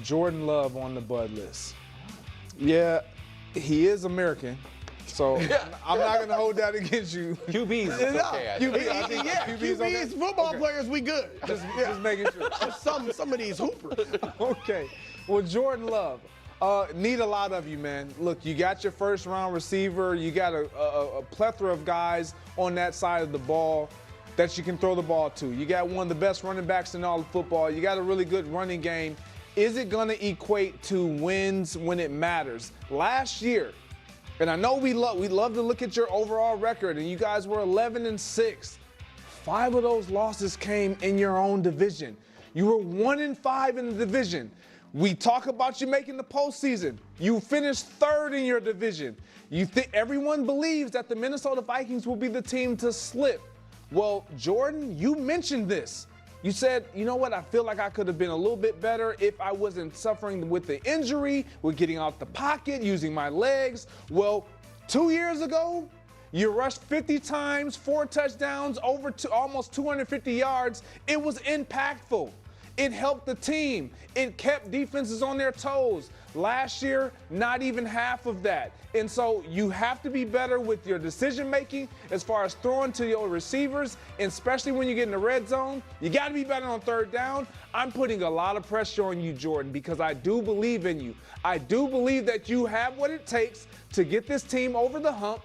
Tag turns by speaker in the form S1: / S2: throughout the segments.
S1: Jordan Love on the Bud list. Yeah, he is American. So I'm not going to hold that against you.
S2: QBs, it's okay.
S3: QBs, football players, we good.
S1: Just making sure.
S3: Some of these hoopers.
S1: Okay. Well, Jordan Love, need a lot of you, man. Look, you got your first-round receiver. You got a plethora of guys on that side of the ball that you can throw the ball to. You got one of the best running backs in all of football. You got a really good running game. Is it going to equate to wins when it matters? Last year, and I know we love to look at your overall record, and you guys were 11-6. 5 of those losses came in your own division. You were 1-5 in the division. We talk about you making the postseason. You finished 3rd in your division. Everyone believes that the Minnesota Vikings will be the team to slip. Well, Jordan, you mentioned this. You said, you know what, I feel like I could have been a little bit better if I wasn't suffering with the injury, with getting out the pocket, using my legs. Well, 2 years ago, you rushed 50 times, 4 touchdowns, over to almost 250 yards. It was impactful. It helped the team. It kept defenses on their toes. Last year, not even half of that. And so you have to be better with your decision-making as far as throwing to your receivers, and especially when you get in the red zone. You got to be better on 3rd down. I'm putting a lot of pressure on you, Jordan, because I do believe in you. I do believe that you have what it takes to get this team over the hump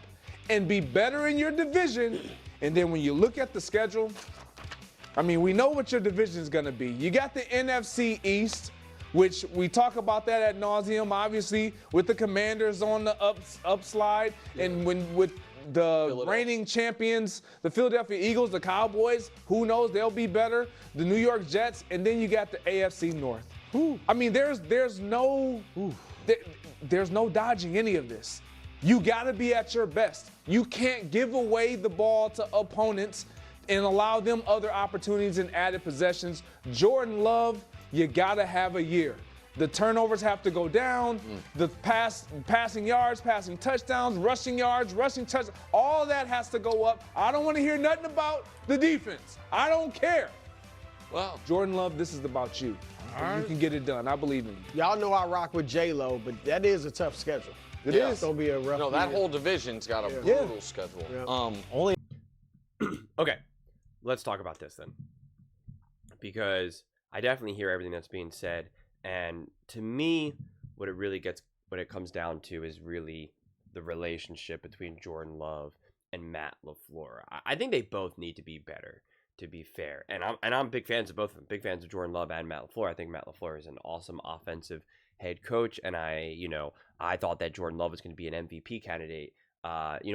S1: and be better in your division. And then when you look at the schedule, I mean, we know what your division is going to be. You got the NFC East, which we talk about that ad nauseum, obviously, with the Commanders on the upslide, and with the reigning champions, the Philadelphia Eagles, the Cowboys, who knows, they'll be better, the New York Jets, and then you got the AFC North. Ooh. I mean, there's no dodging any of this. You got to be at your best. You can't give away the ball to opponents and allow them other opportunities and added possessions. Jordan Love, you got to have a year. The turnovers have to go down. The passing yards, passing touchdowns, rushing yards, rushing touchdowns, all that has to go up. I don't want to hear nothing about the defense. I don't care.
S2: Well,
S1: Jordan Love, this is about you. You can get it done. I believe in you.
S3: Y'all know I rock with J-Lo, but that is a tough schedule.
S1: It is.
S3: It's going to be a rough
S2: no, that
S3: year.
S2: whole division's got a brutal schedule.
S3: Yeah.
S4: Okay, let's talk about this then, because I definitely hear everything that's being said, and to me, what it comes down to is really the relationship between Jordan Love and Matt LaFleur. I think they both need to be better, to be fair, and I'm big fans of both of them. Big fans of Jordan Love and Matt LaFleur. I think Matt LaFleur is an awesome offensive head coach, and I thought that Jordan Love was going to be an MVP candidate.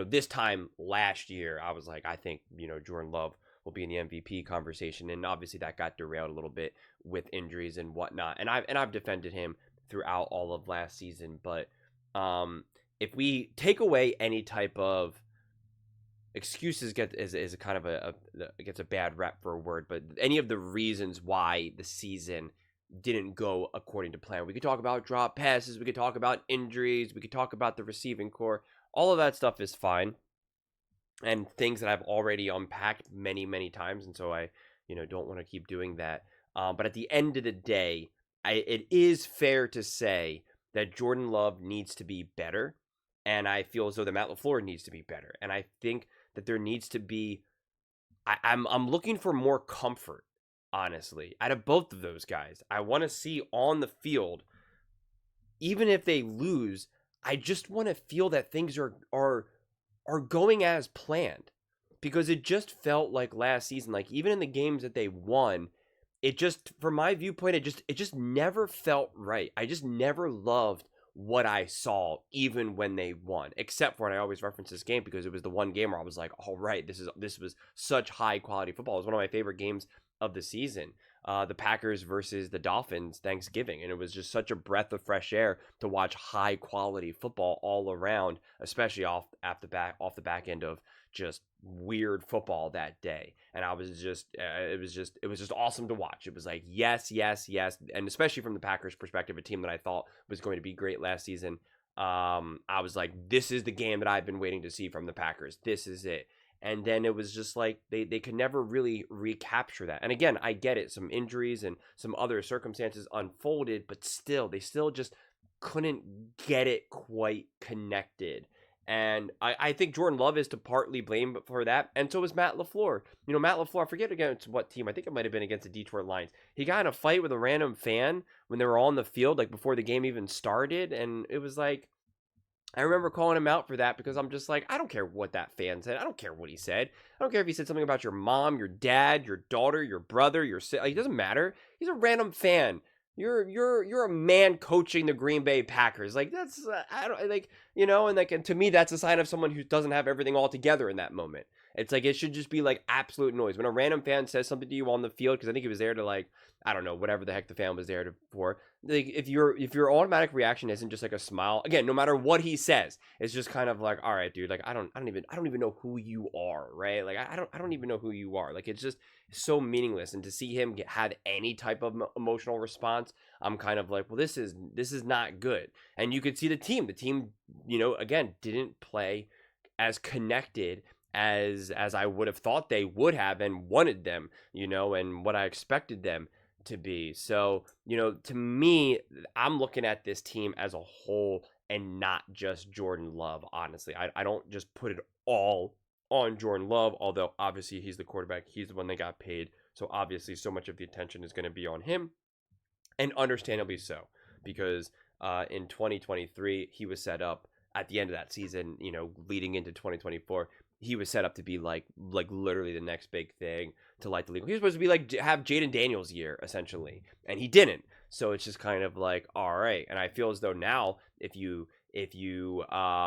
S4: This time last year, I was like, I think, Jordan Love will be in the MVP conversation. And obviously that got derailed a little bit with injuries and whatnot. And I've defended him throughout all of last season. But if we take away any type of excuses, is a kind of gets a bad rep for a word, but any of the reasons why the season didn't go according to plan. We could talk about drop passes. We could talk about injuries. We could talk about the receiving core. All of that stuff is fine, and things that I've already unpacked many, many times, and so I, don't want to keep doing that. But at the end of the day, it is fair to say that Jordan Love needs to be better, and I feel as though that Matt LaFleur needs to be better, and I think that there needs to be. I'm looking for more comfort, honestly, out of both of those guys. I want to see on the field, even if they lose, I just want to feel that things are going as planned, because it just felt like last season, like even in the games that they won, it just, from my viewpoint, it just never felt right. I just never loved what I saw, even when they won, except for, and I always reference this game because it was the one game where I was like, all right, this was such high quality football. It was one of my favorite games of the season, the Packers versus the Dolphins Thanksgiving, and it was just such a breath of fresh air to watch high quality football all around, especially off the back end of just weird football that day. And I was just it was just awesome to watch. It was like yes, and especially from the Packers perspective, a team that I thought was going to be great last season. I was like, this is the game that I've been waiting to see from the Packers. This is it. And then it was just like they could never really recapture that. And again, I get it. Some injuries and some other circumstances unfolded, but still, they still just couldn't get it quite connected. And I think Jordan Love is to partly blame for that. And so is Matt LaFleur. Matt LaFleur, I forget against what team. I think it might have been against the Detroit Lions. He got in a fight with a random fan when they were all on the field, like before the game even started. And it was like, I remember calling him out for that because I'm just like, I don't care what that fan said. I don't care what he said. I don't care if he said something about your mom, your dad, your daughter, your brother, your sister. Like, it doesn't matter. He's a random fan. You're a man coaching the Green Bay Packers. Like, that's I don't like, and to me that's a sign of someone who doesn't have everything all together in that moment. It's like it should just be like absolute noise. When a random fan says something to you on the field, because I think he was there to like, I don't know, whatever the heck the fan was there for. Like if your automatic reaction isn't just like a smile, again, no matter what he says, it's just kind of like, all right, dude, like I don't even know who you are, right? Like I don't even know who you are. Like it's just so meaningless. And to see him have any type of emotional response, I'm kind of like, well, this is not good. And you could see the team, again, didn't play as connected as I would have thought they would have and wanted them, and what I expected them to be. So, to me, I'm looking at this team as a whole and not just Jordan Love, honestly. I don't just put it all on Jordan Love, although obviously he's the quarterback. He's the one that got paid. So obviously so much of the attention is going to be on him, and understandably so, because in 2023, he was set up at the end of that season, leading into 2024, he was set up to be like literally the next big thing to light the league. He was supposed to be like have Jaden Daniels' year essentially, and he didn't. So it's just kind of like, all right. And I feel as though now, if you ask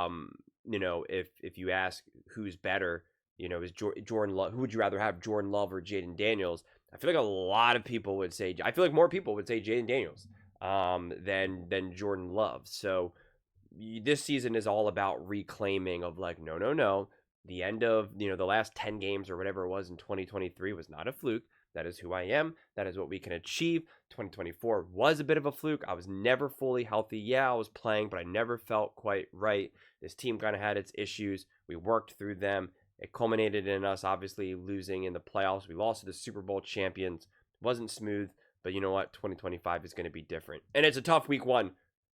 S4: who's better, is Jordan Love, who would you rather have, Jordan Love or Jaden Daniels? I feel like a lot of people would say, I feel like more people would say Jaden Daniels than Jordan Love. So this season is all about reclaiming of like, no. The end of, the last 10 games or whatever it was in 2023 was not a fluke. That is who I am. That is what we can achieve. 2024 was a bit of a fluke. I was never fully healthy. Yeah, I was playing, but I never felt quite right. This team kind of had its issues. We worked through them. It culminated in us obviously losing in the playoffs. We lost to the Super Bowl champions. It wasn't smooth, but you know what? 2025 is going to be different. And it's a tough week one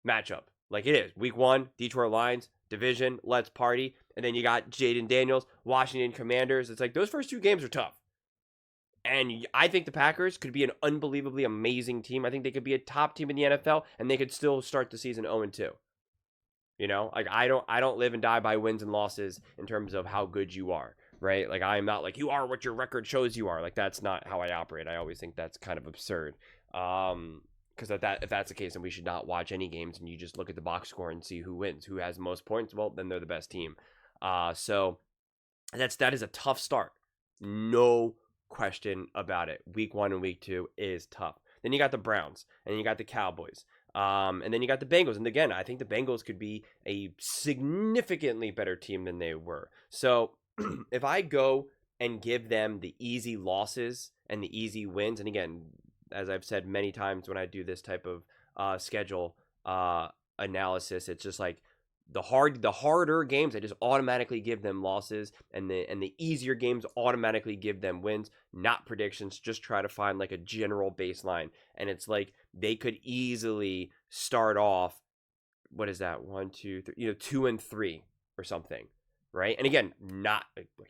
S4: matchup. Like it is. Week one, Detroit Lions, division, let's party. And then you got Jaden Daniels, Washington Commanders. It's like those first two games are tough. And I think the Packers could be an unbelievably amazing team. I think they could be a top team in the NFL, and they could still start the season 0-2. Like I don't live and die by wins and losses in terms of how good you are, right? Like I am not like you are what your record shows you are. Like that's not how I operate. I always think that's kind of absurd. Because if that's the case, then we should not watch any games, and you just look at the box score and see who wins, who has the most points. Well, then they're the best team. So that is a tough start, no question about it. Week 1 and week 2 is tough. Then you got the Browns, and then you got the Cowboys, and then you got the Bengals. And again, I think the Bengals could be a significantly better team than they were. So if I go and give them the easy losses and the easy wins, and again, as I've said many times when I do this type of schedule analysis, it's just like the harder games, I just automatically give them losses, and the easier games automatically give them wins. Not predictions, just try to find like a general baseline. And it's like they could easily start off, what is that, 1, 2, 3, 2-3 or something. Right. And again, I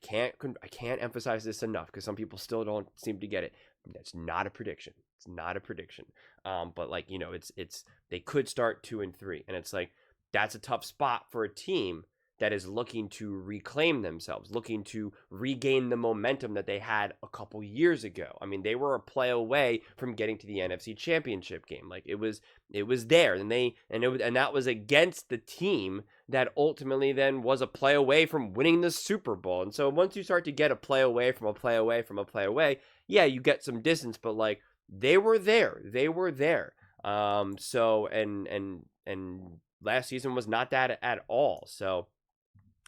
S4: can't emphasize this enough because some people still don't seem to get it. That's not a prediction. It's not a prediction. But like, it's they could start 2-3, and it's like that's a tough spot for a team that is looking to reclaim themselves, looking to regain the momentum that they had a couple years ago. I mean, they were a play away from getting to the NFC Championship game. Like it was there, and that was against the team that ultimately then was a play away from winning the Super Bowl. And so once you start to get a play away from a play away from a play away, yeah, you get some distance, but like they were there. So last season was not that at all. So,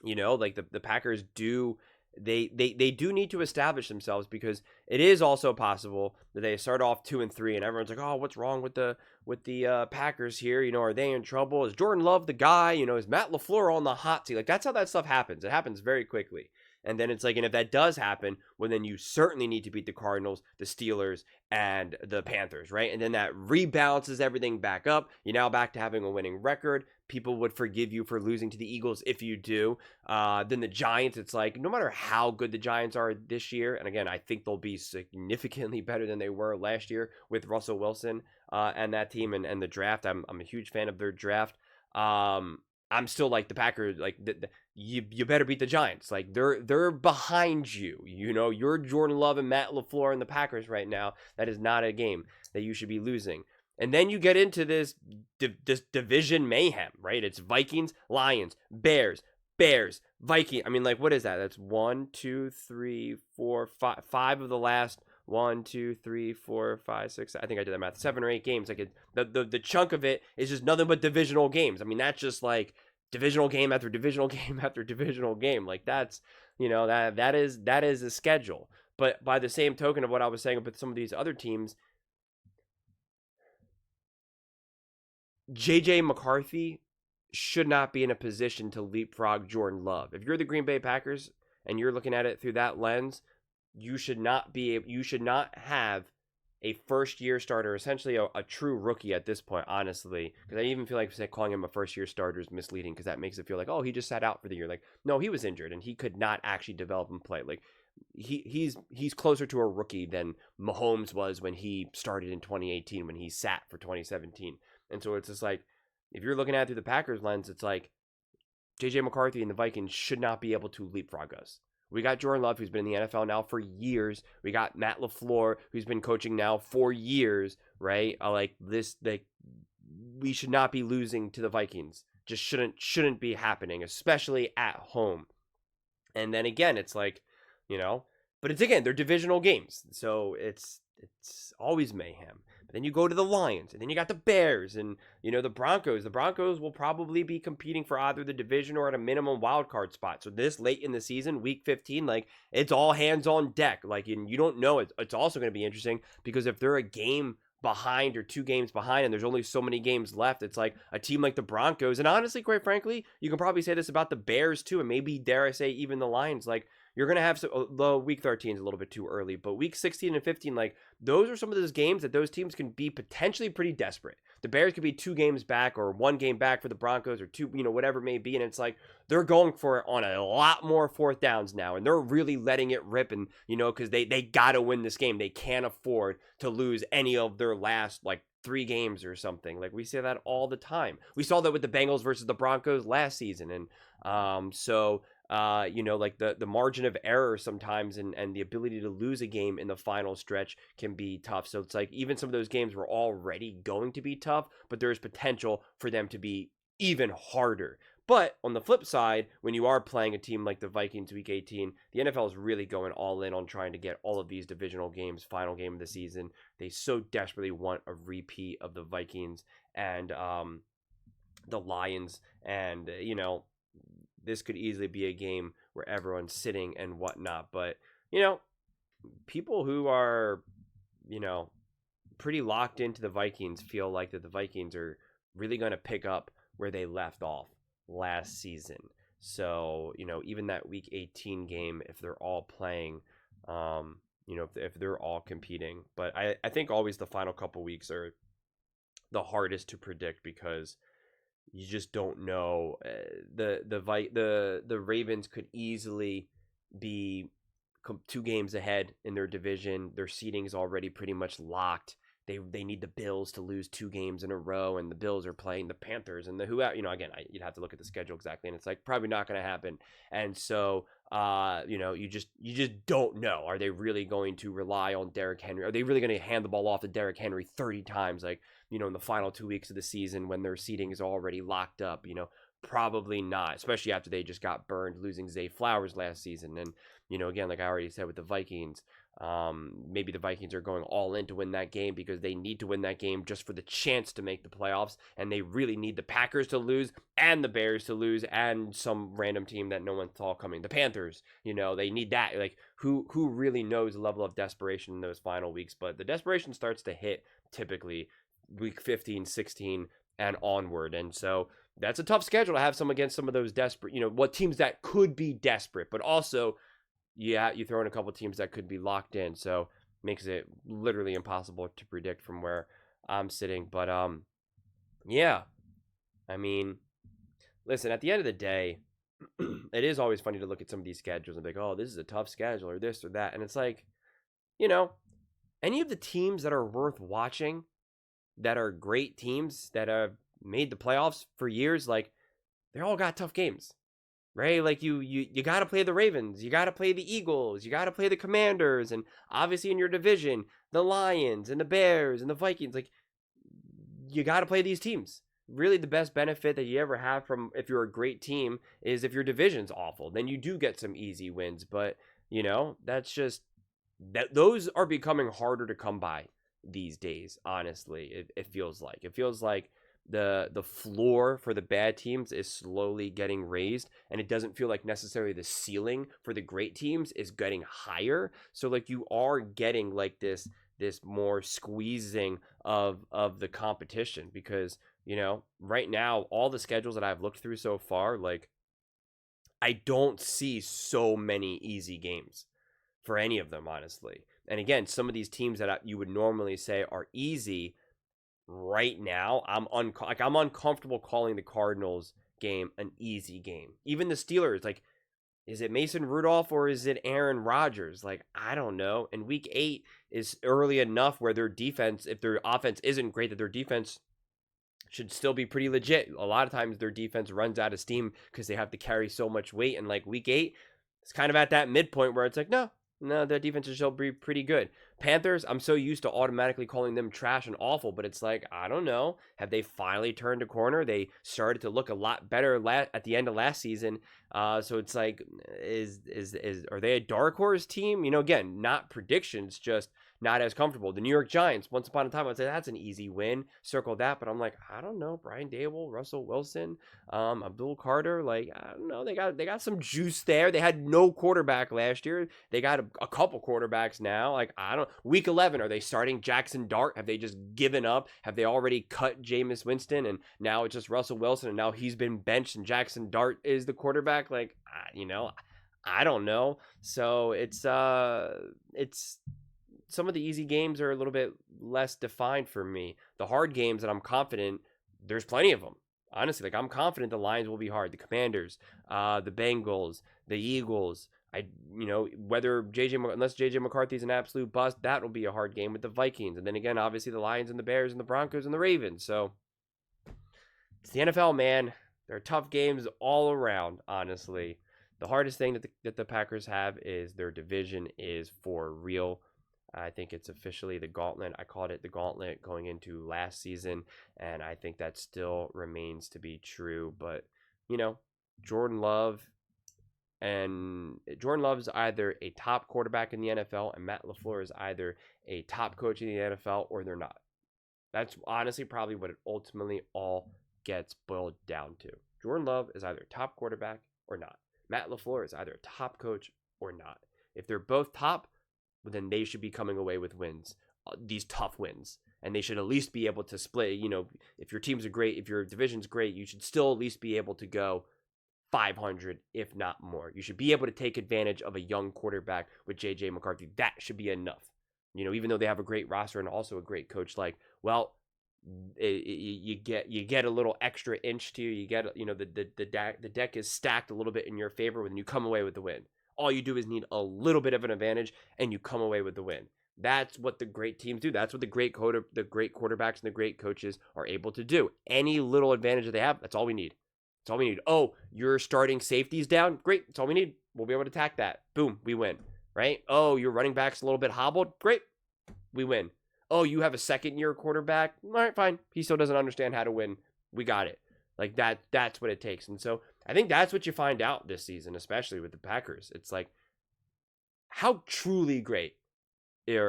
S4: like the Packers do, they do need to establish themselves, because it is also possible that they start off 2-3 and everyone's like, oh, what's wrong with the Packers here? Are they in trouble? Is Jordan Love the guy? Is Matt LaFleur on the hot seat? Like that's how that stuff happens. It happens very quickly. And then it's like, and if that does happen, well, then you certainly need to beat the Cardinals, the Steelers, and the Panthers, right? And then that rebalances everything back up. You're now back to having a winning record. People would forgive you for losing to the Eagles if you do. Then the Giants, it's like, no matter how good the Giants are this year, and again, I think they'll be significantly better than they were last year with Russell Wilson and that team and the draft. I'm a huge fan of their draft. I'm still like the Packers, like you better beat the Giants. Like they're behind you. You know, you're Jordan Love and Matt LaFleur and the Packers right now. That is not a game that you should be losing. And then you get into this division mayhem, right? It's Vikings, Lions, Bears, Vikings. I mean, like, what is that? That's 1, 2, 3, 4, 5 of the last 1, 2, 3, 4, 5, 6. I think I did that math. 7 or 8 games. Like the chunk of it is just nothing but divisional games. I mean, that's just like divisional game after divisional game after divisional game. Like that's, you know, that is a schedule. But by the same token of what I was saying about some of these other teams, JJ McCarthy should not be in a position to leapfrog Jordan Love. If you're the Green Bay Packers and you're looking at it through that lens, you should not have a first-year starter, essentially a true rookie at this point, honestly. Because I even feel like calling him a first-year starter is misleading because that makes it feel like, oh, he just sat out for the year. Like, no, he was injured and he could not actually develop and play. Like, he's closer to a rookie than Mahomes was when he started in 2018, when he sat for 2017. And so it's just like, if you're looking at it through the Packers lens, it's like JJ McCarthy and the Vikings should not be able to leapfrog us. We got Jordan Love, who's been in the NFL now for years. We got Matt LaFleur, who's been coaching now for years, right? We should not be losing to the Vikings. Just shouldn't be happening, especially at home. And then again, it's like, you know, but it's again, they're divisional games. So it's always mayhem. But then you go to the Lions, and then you got the Bears, and, you know, the Broncos. The Broncos will probably be competing for either the division or at a minimum wild card spot. So this late in the season, week 15, like, it's all hands on deck. Like, and you don't know. It's also going to be interesting because if they're a game behind or 2 games behind and there's only so many games left, it's like a team like the Broncos. And honestly, quite frankly, you can probably say this about the Bears too, and maybe, dare I say, even the Lions. Like, you're going to have the week 13 is a little bit too early, but week 16 and 15, like, those are some of those games that those teams can be potentially pretty desperate. The Bears could be 2 games back or 1 game back for the Broncos or 2, you know, whatever it may be. And it's like, they're going for it on a lot more 4th downs now. And they're really letting it rip. And, you know, because they got to win this game. They can't afford to lose any of their last, like, 3 games or something. Like, we say that all the time. We saw that with the Bengals versus the Broncos last season. And you know, like the margin of error sometimes and the ability to lose a game in the final stretch can be tough. So it's like even some of those games were already going to be tough, but there's potential for them to be even harder. But on the flip side, when you are playing a team like the Vikings week 18, the NFL is really going all in on trying to get all of these divisional games, final game of the season. They so desperately want a repeat of the Vikings and the Lions. And, you know, this could easily be a game where everyone's sitting and whatnot. But, you know, people who are, you know, pretty locked into the Vikings feel like that the Vikings are really going to pick up where they left off last season. So, you know, even that week 18 game, if they're all playing, you know, if they're all competing. But I think always the final couple weeks are the hardest to predict because you just don't know. The Ravens could easily be 2 games ahead in their division. Their seeding is already pretty much locked. They need the Bills to lose 2 games in a row, and the Bills are playing the Panthers and you know, again, you'd have to look at the schedule exactly, and it's like probably not going to happen. And so, you know, you just don't know. Are they really going to rely on Derrick Henry? Are they really going to hand the ball off to Derrick Henry 30 times, like, you know, in the final 2 weeks of the season when their seeding is already locked up? You know, probably not, especially after they just got burned losing Zay Flowers last season. And, you know, again, like I already said with the Vikings, maybe the Vikings are going all in to win that game because they need to win that game just for the chance to make the playoffs, and they really need the Packers to lose and the Bears to lose and some random team that no one saw coming, the Panthers. You know, they need that. Like, who really knows the level of desperation in those final weeks? But the desperation starts to hit typically week 15, 16 and onward. And so that's a tough schedule to have some against some of those desperate, you know, what teams that could be desperate, but also you throw in a couple teams that could be locked in, so makes it literally impossible to predict from where I'm sitting. But yeah, I mean, listen, at the end of the day, it is always funny to look at some of these schedules and be like, oh, this is a tough schedule or this or that. And it's like, any of the teams that are worth watching, that are great teams that have made the playoffs for years, like, they all got tough games, right? Like, you got to play the Ravens, you got to play the Eagles, you got to play the Commanders, and obviously in your division, the Lions and the Bears and the Vikings. Like, you got to play these teams. Really, the best benefit that you ever have from if you're a great team is if your division's awful, then you do get some easy wins. But that's just those are becoming harder to come by these days. Honestly, it feels like the floor for the bad teams is slowly getting raised, and it doesn't feel like necessarily the ceiling for the great teams is getting higher. So like you are getting like this more squeezing of the competition, because right now, all the schedules that I've looked through so far, like, I don't see so many easy games for any of them, honestly. And again, some of these teams that you would normally say are easy, right now, I'm uncomfortable calling the Cardinals game an easy game. Even the Steelers, like, is it Mason Rudolph or is it Aaron Rodgers? Like, I don't know. And week 8 is early enough where their defense, if their offense isn't great, that their defense should still be pretty legit. A lot of times their defense runs out of steam because they have to carry so much weight. And like week 8, it's kind of at that midpoint where it's like, no, their defense should still be pretty good. Panthers, I'm so used to automatically calling them trash and awful, but it's like, I don't know. Have they finally turned a corner? They started to look a lot better at the end of last season. So it's like, are they a dark horse team? Again, not predictions, just not as comfortable. The New York Giants, once upon a time, I'd say that's an easy win. Circle that, but I'm like, I don't know. Brian Dable, Russell Wilson, Abdul Carter, like, I don't know. They got some juice there. They had no quarterback last year. They got a couple quarterbacks now. Like, I don't. Week 11, are they starting Jackson Dart? Have they just given up? Have they already cut Jameis Winston and now it's just Russell Wilson and now he's been benched and Jackson Dart is the quarterback? Like, I don't know. So it's some of the easy games are a little bit less defined for me. The hard games that I'm confident, there's plenty of them. Honestly, like, I'm confident the Lions will be hard. The Commanders, the Bengals, the Eagles. Unless JJ McCarthy's an absolute bust, that will be a hard game with the Vikings. And then again, obviously the Lions and the Bears and the Broncos and the Ravens. So it's the NFL, man. There are tough games all around, honestly. The hardest thing that the Packers have is their division is for real. I think it's officially the gauntlet. I called it the gauntlet going into last season, and I think that still remains to be true. But, Jordan Love is either a top quarterback in the NFL, and Matt LaFleur is either a top coach in the NFL, or they're not. That's honestly probably what it ultimately all gets boiled down to. Jordan Love is either a top quarterback or not. Matt LaFleur is either a top coach or not. If they're both top, then they should be coming away with wins, these tough wins. And they should at least be able to split. If your teams are great, if your division's great, you should still at least be able to go 500, if not more. You should be able to take advantage of a young quarterback with JJ McCarthy. That should be enough. Even though they have a great roster and also a great coach, like, well, you get a little extra inch to you. You get, the deck is stacked a little bit in your favor when you come away with the win. All you do is need a little bit of an advantage, and you come away with the win. That's what the great teams do. That's what the great quarterbacks and the great coaches are able to do. Any little advantage that they have, that's all we need. That's all we need. Oh, your starting safety's down? Great. That's all we need. We'll be able to attack that. Boom, we win. Right? Oh, your running back's a little bit hobbled? Great. We win. Oh, you have a second-year quarterback? All right, fine. He still doesn't understand how to win. We got it. Like, that's what it takes. And so I think that's what you find out this season, especially with the Packers. It's like, how truly great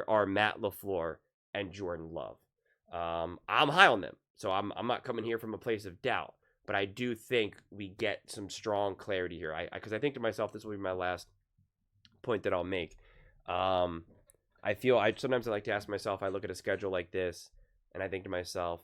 S4: are Matt LaFleur and Jordan Love. I'm high on them, so I'm not coming here from a place of doubt. But I do think we get some strong clarity here. Because I think to myself, this will be my last point that I'll make. Sometimes I like to ask myself, I look at a schedule like this, and I think to myself,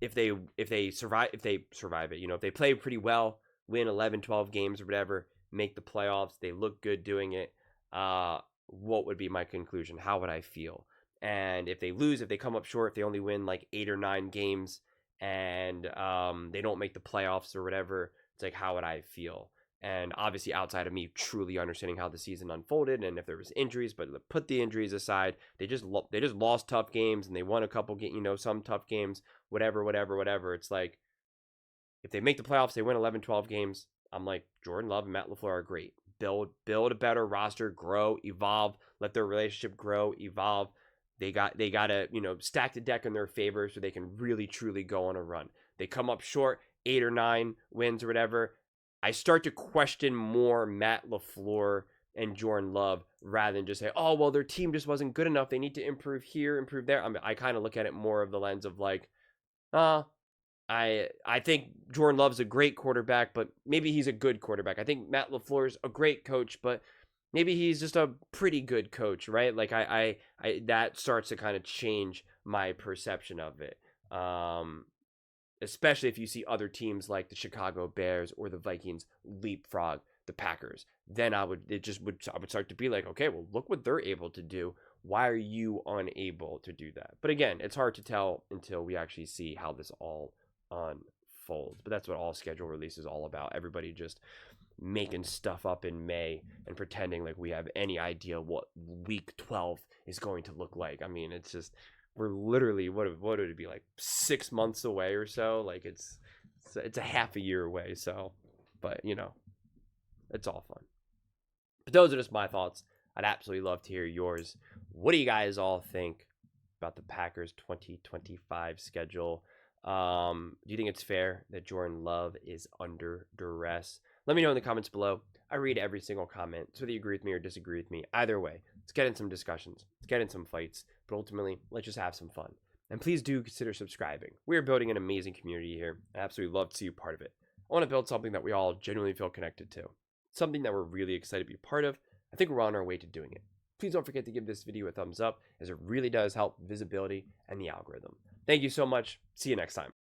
S4: if they survive it, if they play pretty well, win 11, 12 games or whatever, make the playoffs, they look good doing it, what would be my conclusion? How would I feel? And if they lose, if they come up short, if they only win like 8 or 9 games and they don't make the playoffs or whatever, it's like, how would I feel? And obviously outside of me truly understanding how the season unfolded and if there was injuries, but put the injuries aside, they just lost tough games and they won a couple some tough games, whatever. It's like, if they make the playoffs, they win 11, 12 games. I'm like, Jordan Love and Matt LaFleur are great. Build a better roster, grow, evolve, let their relationship grow, evolve. They got to, stack the deck in their favor so they can really truly go on a run. They come up short, 8 or 9 wins or whatever. I start to question more Matt LaFleur and Jordan Love rather than just say, oh, well, their team just wasn't good enough. They need to improve here, improve there. I kind of look at it more of the lens of like, I think Jordan Love's a great quarterback, but maybe he's a good quarterback. I think Matt LaFleur's a great coach, but maybe he's just a pretty good coach, right? Like I that starts to kind of change my perception of it. Especially if you see other teams like the Chicago Bears or the Vikings leapfrog the Packers. Then I would start to be like, okay, well, look what they're able to do. Why are you unable to do that? But again, it's hard to tell until we actually see how this all unfolds. But that's what all schedule release is all about. Everybody just making stuff up in May and pretending like we have any idea what week 12 is going to look like. I mean, it's just, we're literally, what would it be, like 6 months away or so? Like it's a half a year away. So, but it's all fun. But those are just my thoughts. I'd absolutely love to hear yours. What do you guys all think about the Packers 2025 schedule? Do you think it's fair that Jordan Love is under duress? Let me know in the comments below. I read every single comment, so whether you agree with me or disagree with me, either way, let's get in some discussions, let's get in some fights, but ultimately, let's just have some fun. And please do consider subscribing. We are building an amazing community here. I absolutely love to see you part of it. I want to build something that we all genuinely feel connected to, something that we're really excited to be part of. I think we're on our way to doing it. Please don't forget to give this video a thumbs up, as it really does help visibility and the algorithm. Thank you so much. See you next time.